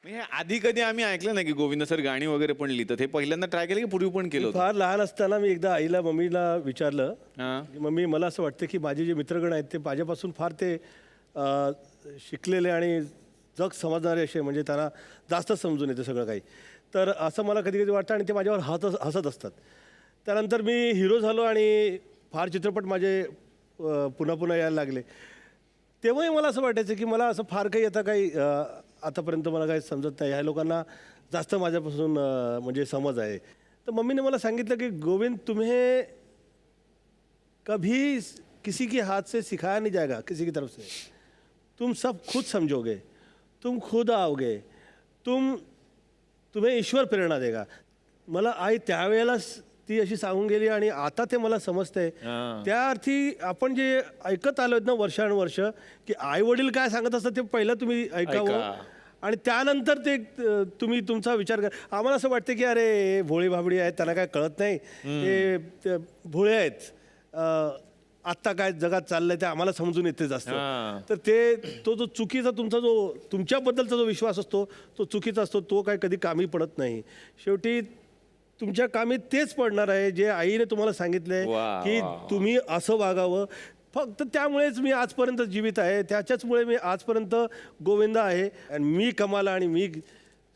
हे आधी कधी आम्ही ऐकलं नाही की गोविंद सर गाणी वगैरे पण लिहितात. हे पहिल्यांदा ट्राय केलं की पूर्वी पण केलं होतं? फार लहान असताना मी एकदा आईला मम्मीला विचारलं हां. की मम्मी मला असं वाटतं की माझे जे मित्रगण आहेत ते माझ्यापासून फार ते शिकलेले आणि जग समजणारे असे, म्हणजे त्यांना जास्त समजून येतं सगळं काही. तर असं मला कधी कधी वाटतं आणि ते माझ्यावर हसत असतात. त्यानंतर मी हिरो झालो आणि फार चित्रपट माझे पुन्हा पुन्हा यायला लागले. तेव्हाही मला असं वाटायचं की मला असं फार काही आता काही आतापर्यंत मला काही समजत नाही. ह्या लोकांना जास्त माझ्यापासून म्हणजे समज आहे. तर मम्मीने मला सांगितलं की गोविंद, तुम्हें कभी किसी के हाथ से सिखाया नहीं जाएगा, किसी की तरफ से. तुम सब खुद समझोगे, तुम खुद आओगे, तुम्हें ईश्वर प्रेरणा देगा. मला आई त्यावेळेलाच ती अशी सांगून गेली आणि आता ते मला समजतंय. त्या अर्थी आपण जे ऐकत आलो ना वर्षानुवर्ष, की आई वडील काय सांगत असतात ते पहिलं तुम्ही ऐकावं आणि त्यानंतर ते तुम्ही तुमचा विचार करा. आम्हाला असं वाटतं की अरे भोळी भाबडी आहेत, त्यांना काय कळत नाही, ते भोळे आहेत, आत्ता काय जगात चाललंय ते आम्हाला समजून येते जास्त. तर ते तो जो चुकीचा तुमच्याबद्दलचा जो विश्वास असतो तो चुकीचा असतो. तो काय कधी कामी पडत नाही. शेवटी तुमच्या कामी तेच पडणार आहे जे आईने तुम्हाला सांगितलंय की तुम्ही असं वागावं. फक्त त्यामुळेच मी आजपर्यंत जीवित आहे, त्याच्याचमुळे मी आजपर्यंत गोविंदा आहे आणि मी कमाल आणि मी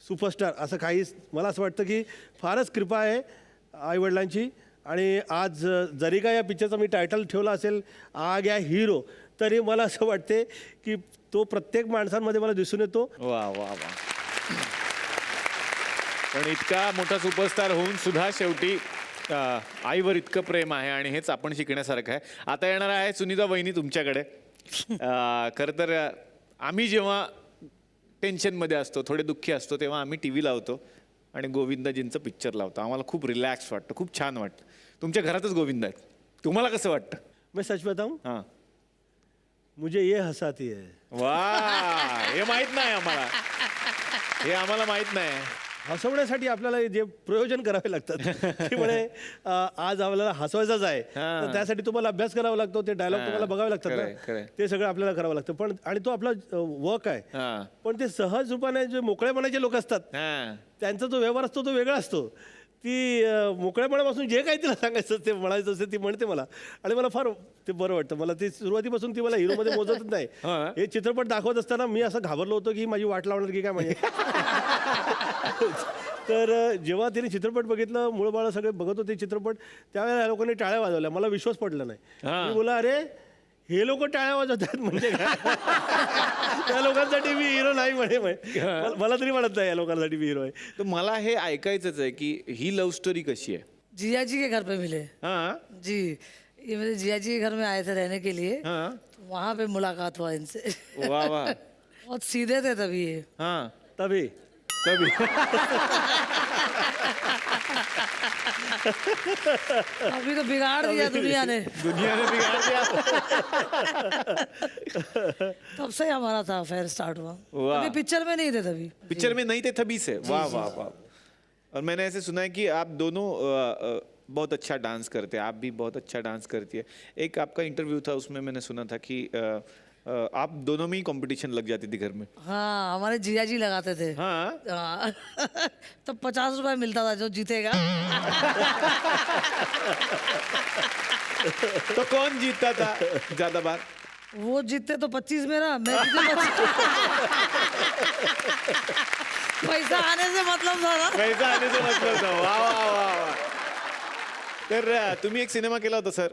सुपरस्टार असं काहीच. मला असं वाटतं की फारच कृपा आहे आईवडिलांची. आणि आज जरी का या पिक्चरचा मी टायटल ठेवला असेल आ गया हिरो, तरी मला असं वाटते की तो प्रत्येक माणसांमध्ये मला दिसून येतो. वा वा वा. पण इतका मोठा सुपरस्टार होऊन सुद्धा शेवटी आईवर इतकं प्रेम आहे आणि हेच आपण शिकण्यासारखं आहे. आता येणार आहे सुनीता वहिनी तुमच्याकडे. खरं तर आम्ही जेव्हा टेन्शनमध्ये असतो, थोडे दुःखी असतो, तेव्हा आम्ही टी व्ही लावतो आणि गोविंदाजींचं पिक्चर लावतो. आम्हाला खूप रिलॅक्स वाटतं, खूप छान वाटतं. तुमच्या घरातच गोविंद आहेत. तुम्हाला कसं वाटतं? मैं सच बताऊं, हां. मुझे ये हंसाती है. वा, हे माहित नाही आम्हाला. हे आम्हाला माहित नाही. हसवण्यासाठी आपल्याला जे प्रयोजन करावे लागतात ते म्हणे आज आपल्याला हसवायचंच आहे, तर त्यासाठी तुम्हाला अभ्यास करावा लागतो, ते डायलॉग तुम्हाला बघावे लागतात ना, ते सगळं आपल्याला करावं लागतं. पण आणि तो आपला वर्क आहे. पण ते सहज रूपाने जे मोकळेपणाचे लोक असतात त्यांचा जो व्यवहार असतो तो वेगळा असतो. ती मोकळेपणापासून जे काही तिला सांगायचं ते म्हणायचं असते ती म्हणते मला, आणि मला फार ते बरं वाटतं. मला ती सुरुवातीपासून ती मला हिरोमध्ये मोजतच नाही. हे चित्रपट दाखवत असताना मी असं घाबरलो होतो की माझी वाट लावणार की काय म्हणजे. तर जेव्हा तिने चित्रपट बघितलं, मूळ बाळ सगळे बघत होते चित्रपट, त्यावेळेला या लोकांनी टाळ्या वाजवल्या. मला विश्वास पडला नाही. मी बोला अरे हे लोक टाळ्या वाजवतात म्हणजे काय? त्या लोकांसाठी मी हिरो नाही म्हणे. मला तरी वाटत नाही या लोकांसाठी मी हिरो आहे. तर मला हे ऐकायचंच आहे की ही लव्ह स्टोरी कशी आहे? जिया जी के घर पे मिले. हाँ जी, ये मेरे जिया जी के घर में आए थे रहने के लिए. हाँ. तो वहाँ पे मुलाकात हुआ इनसे. वाह वाह. बहुत सीधे थे तभी ये. हाँ तभी तभी. अभी तो बिगाड़ दिया दुनिया ने. दुनिया ने बिगाड़ दिया. तब से हमारा था अफेयर स्टार्ट हुआ. वाह. अभी पिक्चर में नहीं थे तभी. पिक्चर में नहीं थे तभी से. वाह वाह वाह. और मैंने ऐसे सुना है कि आप दोनों बहुत अच्छा डांस करते हैं. आप भी बहुत अच्छा डांस करती है. एक आपका इंटरव्यू था, उसमें मैंने सुना था कि आप दोनों में ही कंपटीशन लग जाती थी घर में. हाँ, हमारे जिया जी लगाते थे. हाँ. हाँ. तब 50 रुपए मिलता था जो जीतेगा. तो कौन जीतता था ज्यादा बार? वो जीतते तो 25 मेरा, मैं जीते 25. पैसा आने से मतलब था ना. पैसा आने से मतलब था. वाह वाह वाह वाह. तर तुम्ही एक सिनेमा केला होता सर,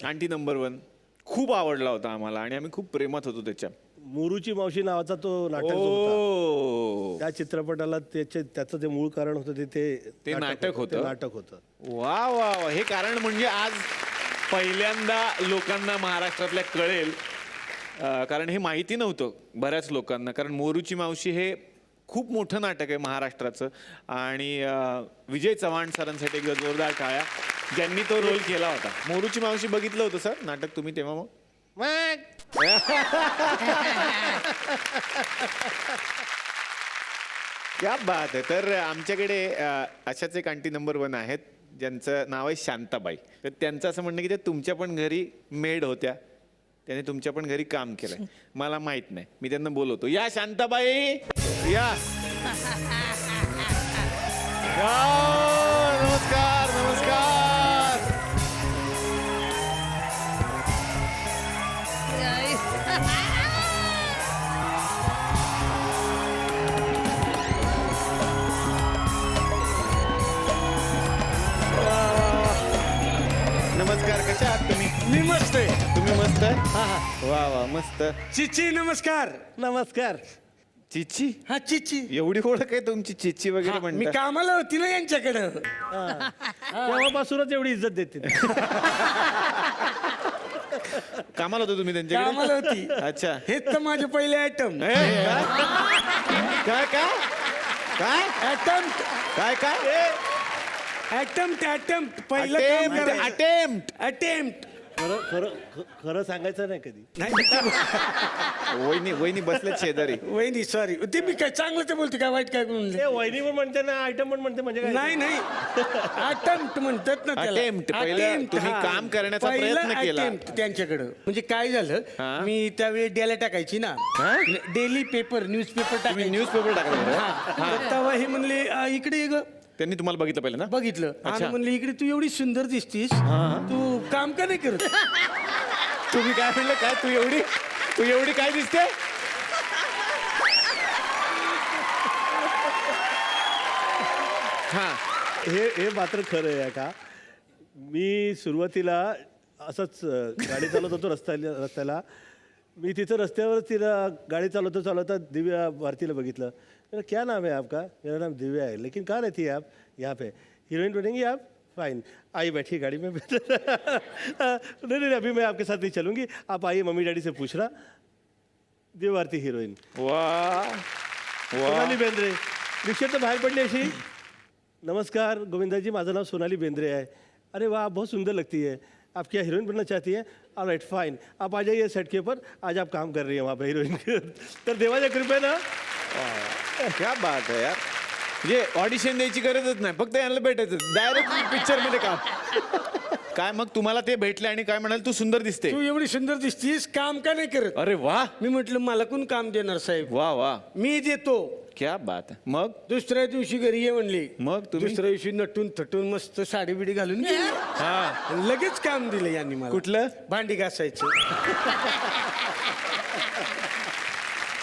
आंटी नंबर 1. खूप आवडला होता आम्हाला आणि आम्ही खूप प्रेमात होतो त्याच्या. मोरूची मावशी नावाचा तो नाटक जो होता, त्या चित्रपटाला त्याचं जे मूळ कारण होतं ते नाटक होतं. नाटक होतं. वा वा वा. हे कारण म्हणजे आज पहिल्यांदा लोकांना महाराष्ट्रातल्या कळेल, कारण हे माहिती नव्हतं बऱ्याच लोकांना. कारण मोरूची मावशी हे खूप मोठं नाटक आहे महाराष्ट्राचं आणि विजय चव्हाण सरांसाठी एक जोरदार टाळ्या, ज्यांनी तो रोल केला होता. मोरूची मावशी बघितलं होतं सर नाटक तुम्ही तेव्हा? मग क्या बात आहे. तर आमच्याकडे अशाच एक आंटी नंबर 1 आहेत ज्यांचं नाव आहे शांताबाई. तर त्यांचं असं म्हणणं की ते तुमच्या पण घरी मेड होत्या, त्याने तुमच्या पण घरी काम केलंय. मला माहित नाही, मी त्यांना बोलवतो. या शांताबाई या. नमस्कार नमस्कार. नमस्कार, कशा आहात तुम्ही? मी मस्त आहे. तुम्ही मस्त आहे? वा वा मस्त. चिची नमस्कार. नमस्कार. चिची? हा चिची. एवढी ओळख आहे तुमची चिची वगैरे मी म्हणता? कामाला होती ना यांच्याकडं. तेव्हापासूनच एवढी इज्जत देते. कामाला होतो तुम्ही त्यांच्याकडे? कामाला होती. अच्छा. हेच तर माझे पहिले आयटम. ए, काय काय काय अटेम्प्ट काय काय अटेम्प्ट पहिलं काम करायचं. अटेम्प्ट. अटेम्प्ट खरं खरं खरं सांगायचं नाही कधी. नाही वहिनी वहिनी बसलेत शेजारी. वहिनी सॉरी ते मी काय चांगलं ते बोलते काय वाईट काय म्हणलं? ते वहिनी पण म्हणते ना आयटम पण म्हणते म्हणजे काय नाही नाही अटेम्प्ट म्हणतात ना त्याला. Attempt. पहिलं Attempt, तुम्ही हा. काम करण्याचा पहिलं प्रयत्न केला. attempt त्यांच्याकडं म्हणजे काय झालं हा. मी त्यावेळी डेला टाकायची ना हा? डेली पेपर न्यूजपेपर तुम्ही टाकायची. न्यूजपेपर टाकला हा. तर तेव्हा हे म्हणले इकडे ये ग." त्यांनी तुम्हाला बघितलं पहिलं ना? बघितलं अच्छा. आणि म्हणले इकडे तू एवढी सुंदर दिसतीस तू काम का नाही करत? तुम्ही काय म्हणलं? काय तू एवढी काय दिसते? हा. हे मात्र खरं आहे का. मी सुरुवातीला असंच गाडी चालवत होतो रस्त्याला मी तिथं रस्त्यावर तिला गाडी चालवता दिव्या भारतीला बघितलं. मेरा क्या नाम है आपका? मेरा नाम दिव्या है. लेकिन कहाँ रहती है आप? यहाँ पे. हीरोइन बनेंगी आप? फाइन. आई बैठी गाड़ी में. नहीं अभी मैं आपके साथ नहीं चलूँगी. आप आइए मम्मी डैडी से पूछना. दिव्या भारती हिरोईन. वा सोनाली बेंद्रे. रिक्षेत बाहेर पडली अशी. नमस्कार गोविंदा जी, माझं नाव सोनाली बेंद्रे है. अरे वाह, आप बहुत सुंदर लगती है. आप क्या हीरोइन बनना चाहती हैं? All right fine. आप आ जाइए सेट के ऊपर. आज आप काम कर रही हैं वहाँ पे हीरोइन के. तर देवाच्या कृपेनं क्या बात आहे यार. म्हणजे ऑडिशन द्यायची गरजच नाही, फक्त यांना भेटायचं डायरेक्ट पिक्चर मध्ये काम. काय मग तुम्हाला ते भेटले आणि काय म्हणाल? तू सुंदर दिसते. तू एवढी सुंदर दिसतीस काम का नाही करत? अरे वा मी म्हटलं मला कोण काम देणार साहेब? वा वा. मी देतो. क्या बात आहे. मग दुसऱ्या दिवशी घरी ये म्हणली. मग तुम्ही? दुसऱ्या दिवशी नटून थटून मस्त साडी बिडी घालून गेली. हा. आणि लगेच काम दिलं यांनी मला. कुठलं? भांडी घासायचं.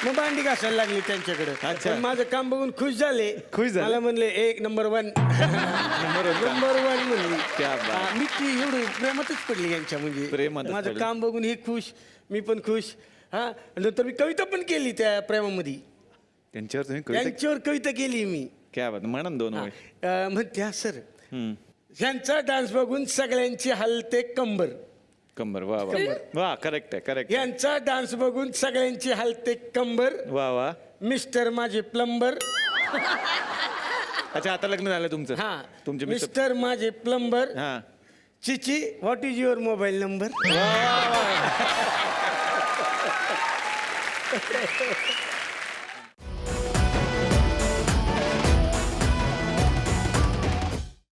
मग भांडी घासायला लागली त्यांच्याकडे. अच्छा. पण माझं काम बघून खुश झाले. खुश झाले? मला म्हणले एक नंबर 1. नंबर 1 म्हणली. क्या बात. हा, मी ती एवढी प्रेमातच पडली यांच्या म्हणजे. प्रेमातच माझं पडली. काम बघून हे खुश, मी पण खुश. हा नंतर मी कविता पण केली त्या प्रेमामध्ये. त्यांच्यावर तुम्ही कविता. त्यांच्यावर कविता केली मी. क्या बात. म्हणा ना दोन वेळ. म्हणत्या सर हम्म. ह्यांचा डान्स बघून सगळ्यांची हलते कंबर. कंबर. वा वा वा. करेक्ट आहे करेक्ट. यांचा डान्स बघून सगळ्यांची हलते कंबर. वा वा. मिस्टर माझे प्लंबर. अच्छा, आता लग्न झालं तुमचं? हा तुमचे मिस्टर. मिस्टर माझे प्लंबर. हा. चिची what is your mobile number?